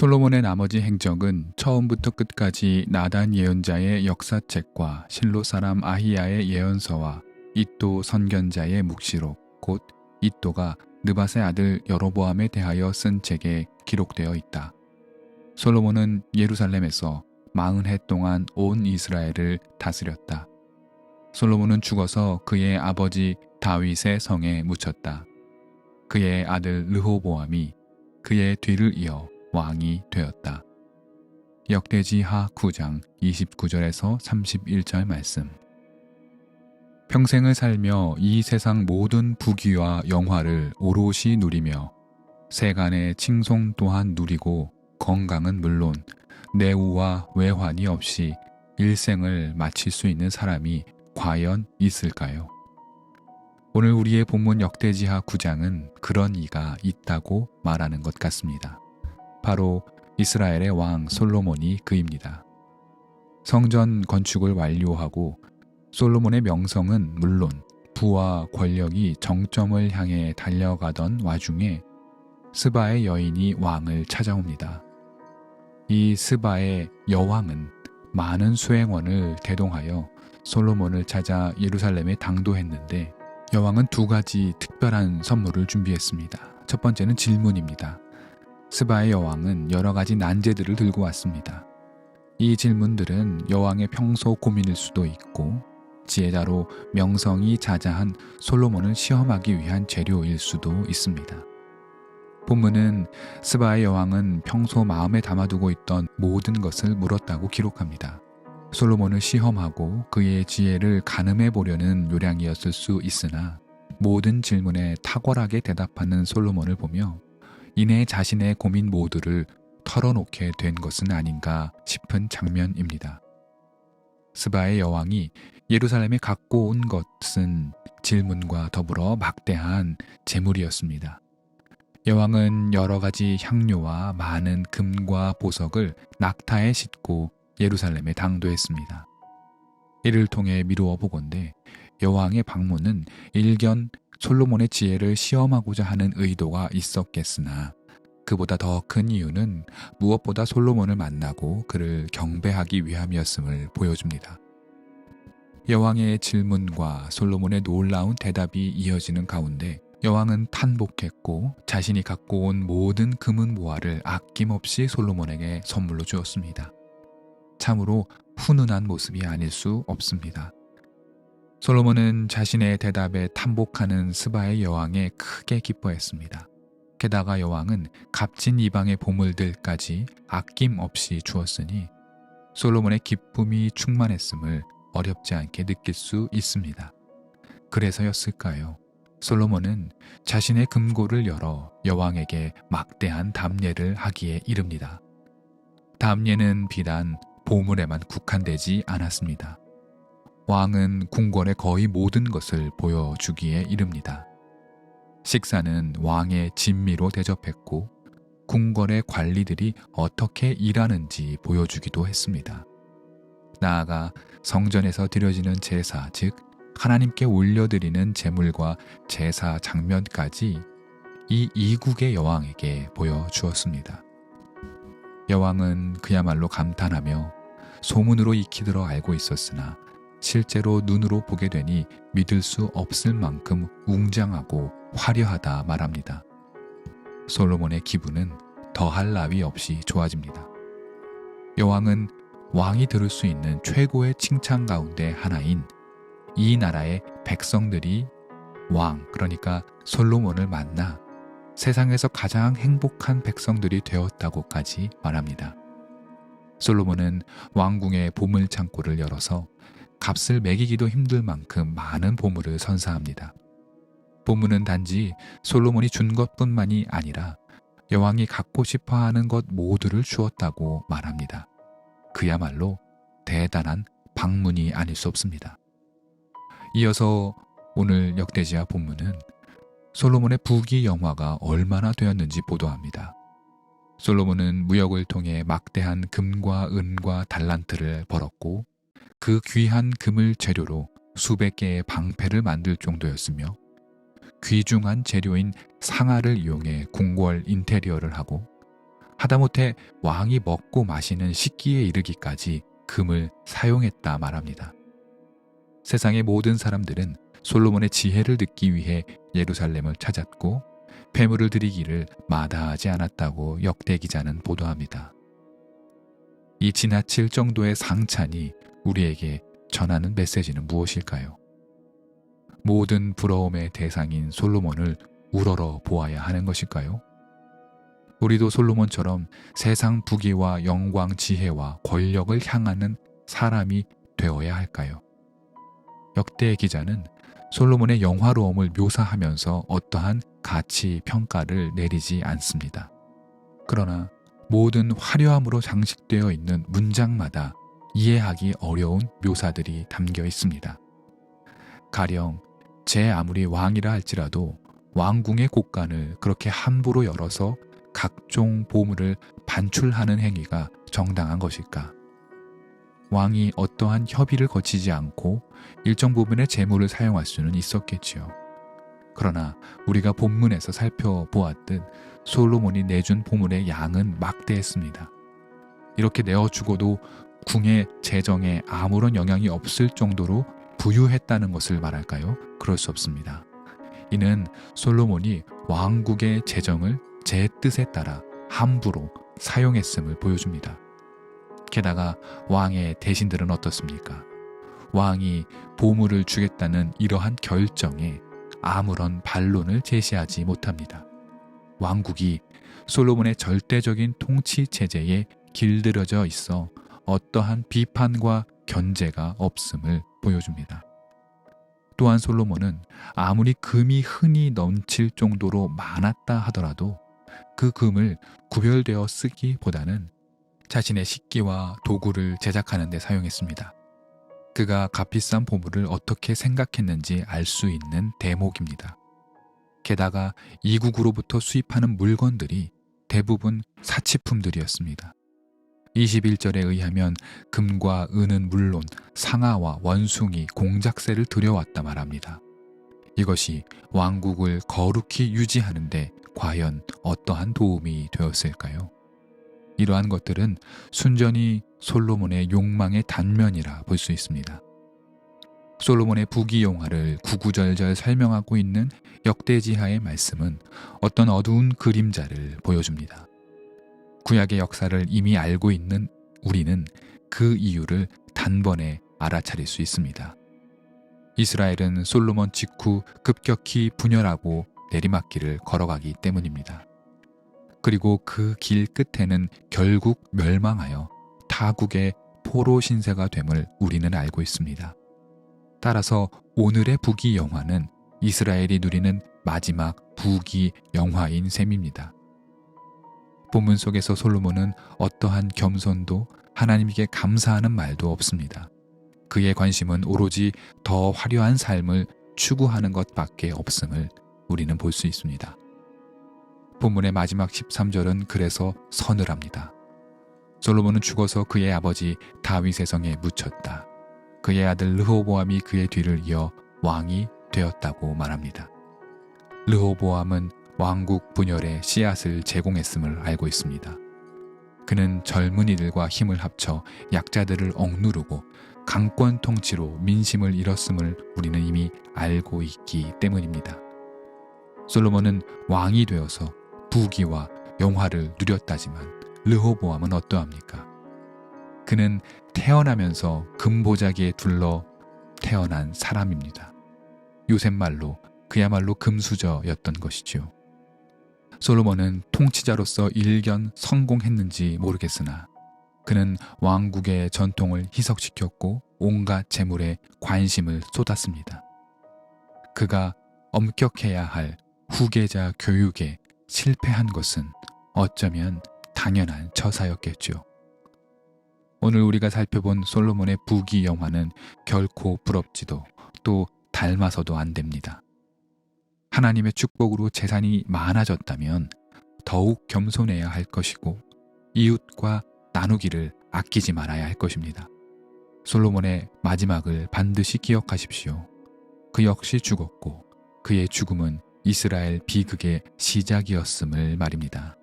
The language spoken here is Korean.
솔로몬의 나머지 행적은 처음부터 끝까지 나단 예언자의 역사책과 실로 사람 아히야의 예언서와 이도 선견자의 묵시록 곧 이도가 느밧의 아들 여로보암에 대하여 쓴 책에 기록되어 있다. 솔로몬은 예루살렘에서 40해 동안 온 이스라엘을 다스렸다. 솔로몬은 죽어서 그의 아버지 다윗의 성에 묻혔다. 그의 아들 르호보암이 그의 뒤를 이어 왕이 되었다. 역대지하 9장 29절에서 31절 말씀. 평생을 살며 이 세상 모든 부귀와 영화를 오롯이 누리며 세간의 칭송 또한 누리고 건강은 물론 내우와 외환이 없이 일생을 마칠 수 있는 사람이 과연 있을까요? 오늘 우리의 본문 역대지하 9장은 그런 이가 있다고 말하는 것 같습니다. 바로 이스라엘의 왕 솔로몬이 그입니다. 성전 건축을 완료하고 솔로몬의 명성은 물론 부와 권력이 정점을 향해 달려가던 와중에 스바의 여인이 왕을 찾아옵니다. 이 스바의 여왕은 많은 수행원을 대동하여 솔로몬을 찾아 예루살렘에 당도했는데 여왕은 두 가지 특별한 선물을 준비했습니다. 첫 번째는 질문입니다. 스바의 여왕은 여러 가지 난제들을 들고 왔습니다. 이 질문들은 여왕의 평소 고민일 수도 있고 지혜자로 명성이 자자한 솔로몬을 시험하기 위한 재료일 수도 있습니다. 본문은 스바의 여왕은 평소 마음에 담아두고 있던 모든 것을 물었다고 기록합니다. 솔로몬을 시험하고 그의 지혜를 가늠해 보려는 요량이었을 수 있으나 모든 질문에 탁월하게 대답하는 솔로몬을 보며 이내 자신의 고민 모두를 털어놓게 된 것은 아닌가 싶은 장면입니다. 스바의 여왕이 예루살렘에 갖고 온 것은 질문과 더불어 막대한 재물이었습니다. 여왕은 여러 가지 향료와 많은 금과 보석을 낙타에 싣고 예루살렘에 당도했습니다. 이를 통해 미루어 보건대 여왕의 방문은 일견 솔로몬의 지혜를 시험하고자 하는 의도가 있었겠으나 그보다 더 큰 이유는 무엇보다 솔로몬을 만나고 그를 경배하기 위함이었음을 보여줍니다. 여왕의 질문과 솔로몬의 놀라운 대답이 이어지는 가운데 여왕은 탄복했고 자신이 갖고 온 모든 금은보화를 아낌없이 솔로몬에게 선물로 주었습니다. 참으로 훈훈한 모습이 아닐 수 없습니다. 솔로몬은 자신의 대답에 탄복하는 스바의 여왕에 크게 기뻐했습니다. 게다가 여왕은 값진 이방의 보물들까지 아낌없이 주었으니 솔로몬의 기쁨이 충만했음을 어렵지 않게 느낄 수 있습니다. 그래서였을까요? 솔로몬은 자신의 금고를 열어 여왕에게 막대한 답례를 하기에 이릅니다. 답례는 비단 보물에만 국한되지 않았습니다. 왕은 궁궐의 거의 모든 것을 보여주기에 이릅니다. 식사는 왕의 진미로 대접했고 궁궐의 관리들이 어떻게 일하는지 보여주기도 했습니다. 나아가 성전에서 드려지는 제사, 즉 하나님께 올려드리는 제물과 제사 장면까지 이 이국의 여왕에게 보여주었습니다. 여왕은 그야말로 감탄하며 소문으로 익히들어 알고 있었으나 실제로 눈으로 보게 되니 믿을 수 없을 만큼 웅장하고 화려하다 말합니다. 솔로몬의 기분은 더할 나위 없이 좋아집니다. 여왕은 왕이 들을 수 있는 최고의 칭찬 가운데 하나인 이 나라의 백성들이 왕, 그러니까 솔로몬을 만나 세상에서 가장 행복한 백성들이 되었다고까지 말합니다. 솔로몬은 왕궁의 보물 창고를 열어서 값을 매기기도 힘들 만큼 많은 보물을 선사합니다. 보물은 단지 솔로몬이 준 것뿐만이 아니라 여왕이 갖고 싶어하는 것 모두를 주었다고 말합니다. 그야말로 대단한 방문이 아닐 수 없습니다. 이어서 오늘 역대지하 본문은 솔로몬의 부귀 영화가 얼마나 되었는지 보도합니다. 솔로몬은 무역을 통해 막대한 금과 은과 달란트를 벌었고 그 귀한 금을 재료로 수백 개의 방패를 만들 정도였으며 귀중한 재료인 상아를 이용해 궁궐 인테리어를 하고 하다못해 왕이 먹고 마시는 식기에 이르기까지 금을 사용했다 말합니다. 세상의 모든 사람들은 솔로몬의 지혜를 듣기 위해 예루살렘을 찾았고 폐물을 드리기를 마다하지 않았다고 역대 기자는 보도합니다. 이 지나칠 정도의 상찬이 우리에게 전하는 메시지는 무엇일까요? 모든 부러움의 대상인 솔로몬을 우러러 보아야 하는 것일까요? 우리도 솔로몬처럼 세상 부귀와 영광, 지혜와 권력을 향하는 사람이 되어야 할까요? 역대 기자는 솔로몬의 영화로움을 묘사하면서 어떠한 가치 평가를 내리지 않습니다. 그러나 모든 화려함으로 장식되어 있는 문장마다 이해하기 어려운 묘사들이 담겨 있습니다. 가령 제 아무리 왕이라 할지라도 왕궁의 곳간을 그렇게 함부로 열어서 각종 보물을 반출하는 행위가 정당한 것일까? 왕이 어떠한 협의를 거치지 않고 일정 부분의 재물을 사용할 수는 있었겠지요. 그러나 우리가 본문에서 살펴보았듯 솔로몬이 내준 보물의 양은 막대했습니다. 이렇게 내어주고도 궁의 재정에 아무런 영향이 없을 정도로 부유했다는 것을 말할까요? 그럴 수 없습니다. 이는 솔로몬이 왕국의 재정을 제 뜻에 따라 함부로 사용했음을 보여줍니다. 게다가 왕의 대신들은 어떻습니까? 왕이 보물을 주겠다는 이러한 결정에 아무런 반론을 제시하지 못합니다. 왕국이 솔로몬의 절대적인 통치 체제에 길들여져 있어 어떠한 비판과 견제가 없음을 보여줍니다. 또한 솔로몬은 아무리 금이 흔히 넘칠 정도로 많았다 하더라도 그 금을 구별되어 쓰기보다는 자신의 식기와 도구를 제작하는 데 사용했습니다. 그가 값비싼 보물을 어떻게 생각했는지 알 수 있는 대목입니다. 게다가 이국으로부터 수입하는 물건들이 대부분 사치품들이었습니다. 21절에 의하면 금과 은은 물론 상아와 원숭이, 공작새를 들여왔다 말합니다. 이것이 왕국을 거룩히 유지하는 데 과연 어떠한 도움이 되었을까요? 이러한 것들은 순전히 솔로몬의 욕망의 단면이라 볼 수 있습니다. 솔로몬의 부귀영화를 구구절절 설명하고 있는 역대지하의 말씀은 어떤 어두운 그림자를 보여줍니다. 구약의 역사를 이미 알고 있는 우리는 그 이유를 단번에 알아차릴 수 있습니다. 이스라엘은 솔로몬 직후 급격히 분열하고 내리막길을 걸어가기 때문입니다. 그리고 그 길 끝에는 결국 멸망하여 타국의 포로 신세가 됨을 우리는 알고 있습니다. 따라서 오늘의 부귀영화는 이스라엘이 누리는 마지막 부귀영화인 셈입니다. 본문 속에서 솔로몬은 어떠한 겸손도 하나님께 감사하는 말도 없습니다. 그의 관심은 오로지 더 화려한 삶을 추구하는 것밖에 없음을 우리는 볼 수 있습니다. 본문의 마지막 13절은 그래서 서늘합니다. 솔로몬은 죽어서 그의 아버지 다윗의 성에 묻혔다. 그의 아들 르호보암이 그의 뒤를 이어 왕이 되었다고 말합니다. 르호보암은 왕국 분열의 씨앗을 제공했음을 알고 있습니다. 그는 젊은이들과 힘을 합쳐 약자들을 억누르고 강권 통치로 민심을 잃었음을 우리는 이미 알고 있기 때문입니다. 솔로몬은 왕이 되어서 부귀와 영화를 누렸다지만 르호보암은 어떠합니까? 그는 태어나면서 금보자기에 둘러 태어난 사람입니다. 요셉 말로 그야말로 금수저였던 것이지요. 솔로몬은 통치자로서 일견 성공했는지 모르겠으나 그는 왕국의 전통을 희석시켰고 온갖 재물에 관심을 쏟았습니다. 그가 엄격해야 할 후계자 교육에 실패한 것은 어쩌면 당연한 처사였겠죠. 오늘 우리가 살펴본 솔로몬의 부귀영화는 결코 부럽지도 또 닮아서도 안 됩니다. 하나님의 축복으로 재산이 많아졌다면 더욱 겸손해야 할 것이고 이웃과 나누기를 아끼지 말아야 할 것입니다. 솔로몬의 마지막을 반드시 기억하십시오. 그 역시 죽었고 그의 죽음은 이스라엘 비극의 시작이었음을 말입니다.